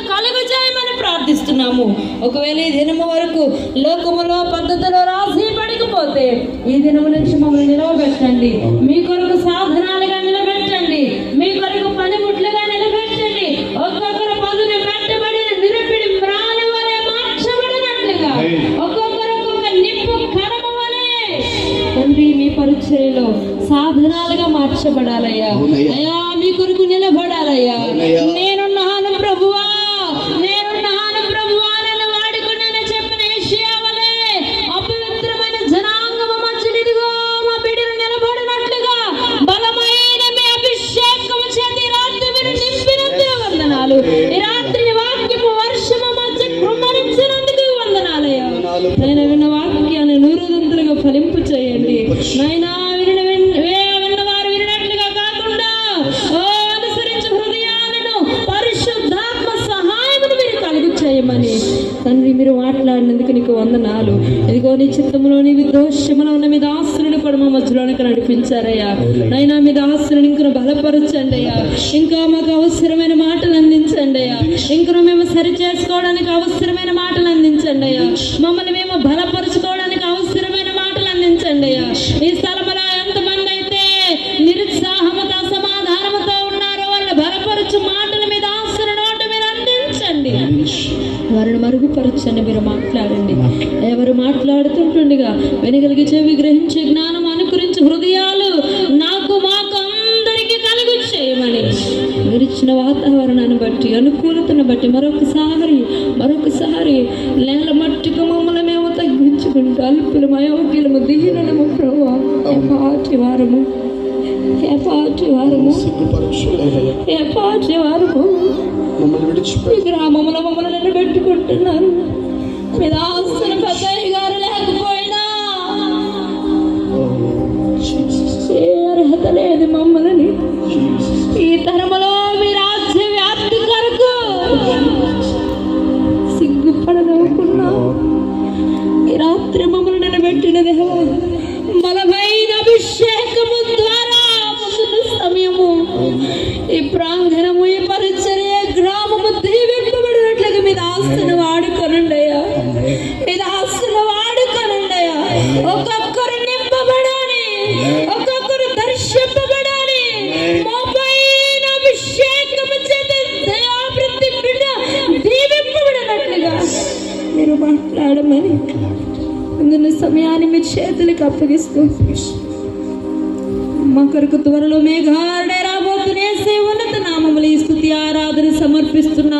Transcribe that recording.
కలుగు చేయమని ప్రార్థిస్తున్నాము. ఒకవేళ ఈ దినము వరకు లోకములో పద్ధతిలో రాసి పడకపోతే ఈ దినము నుంచి మమ్మల్ని నిలవబెట్టండి. మీ కొరకు సాధనాలుగా నిలబెట్టండి. మీ కొరకు పనిముట్లుగా నిలబెట్టండి. ఒక్కొక్కరు పదును పెట్టబడిన నిరపిడి మ్రాణి వలె మార్చబడినట్లుగా, ఒక్కొక్కరు ఒక్కొక్క నిప్పు కరము వలె తండ్రి మీ పరిచర్యలో సాధనాలుగా మార్చబడాలయ్యా. అయ్యా మీ కొరకు నిలబడాలయ్యా. నేనున్నాను ప్రభువా, నేనున్నాను ప్రభువా, నన్ను వాడుకున్నాను చెప్పిన యెషయా వలె అపవిత్రమైన జనాంగము మధ్యలో మా బిడ్డలు నిలబడినట్లుగా బలమైన మీ అభిషేకము చేత ఈ రాత్రి మీరు నింపినందుకు వందనాలు. ఈ రాత్రి వాక్యపు వర్షము మధ్య కృమ్మరించినందుకు వందనాలయ్యా. నేను విన్న వాక్యాన్ని నూరుదంతులుగా ఫలింపు చేయండి నాయనా. విన్నవారు వినట్లుగా కాకుండా అనుసరించే హృదయాలను పరిశుద్ధాత్మ సహాయమును మీరు కలుగు చేయమని తండ్రి మీరు మాట్లాడినందుకు నీకు వందనాలు. ఇదిగో నీ చిత్తములో నీ దోషములో ఉన్న మీ దాసులను కూడా మా మధ్యలోనికి నడిపించారయ్యా. నైనా మీ దాసులను ఇంకను బలపరచండి అయ్యా. ఇంకా మాకు అవసరమైన మాటలు అందించండి అయ్యా. ఇంకను మేము సరి చేసుకోవడానికి అవసరమైన మాటలు అందించండి అయ్యా. మమ్మల్ని మేము బలపరచుకోవడానికి అవసరమైన మాటలు అందించండి అయ్యా. ఈ స్థలంలో ఎంతమంది అయితే నిరుత్సాహముతో అసమాధానముతో ఉన్నారో వాళ్ళని బలపరచు మాటలు మీద ఆశల నోట మీరు అందించండి. వారిని మరుగుపరచండి. మీరు మాట్లాడండి. ఎవరు మాట్లాడుతుంటుండగా వినగలిగే చెవి, గ్రహించే జ్ఞానం, అనుకరించే హృదయాలు నాకు మాకు అందరికీ కలుగు చేయమని విరిచిన వాతావరణాన్ని బట్టి, అనుకూలతను బట్టి మరొకసారి నేల మట్టుకు మమ్మల్ని మేము తగ్గించుకుంటూ అల్పులము, అయోగ్యులము, దీనులము ప్రభువా, ఎపాటి వారము ఈ గ్రామంలో మమ్మల్ని నిలబెట్టుకుంటున్నారు. మీ దాసులు పెద్దయ్య గారు లేకపోయినా ఏ అర్హత లేదు మమ్మల్ని ఈ తరములో మీ రాజ్య వ్యాప్తి కొరకు సిగ్గుపడనుకున్నా ఈ రాత్రి మమ్మల్ని నిలబెట్టిన దేవా, బలమైన అభిషేకము ద్వారా ముందున్న సమయము ఈ ప్రాంగణము, ఈ పరిచర్య, గ్రామము దీవింపబడినట్లుగా మీ దాసును వాడుకోనండి అయ్యా. మీ దాసును వాడుకోనండి అయ్యా. ఒక్కొక్కరు నింపబడాలి, ఒక్కొక్కరు దర్శింపబడాలి. మోపైన అభిషేకము చేత ప్రతి బిడ్డ దీవింపబడినట్లుగా మీరు మాట్లాడమని ముందున్న సమయాన్ని మీ చేతులకు అప్పగిస్తూ మా కొరకు త్వరలో మేఘారుడే రాబోతునే ఉన్నత నామములు ఈ స్తుతి ఆరాధన సమర్పిస్తున్నా.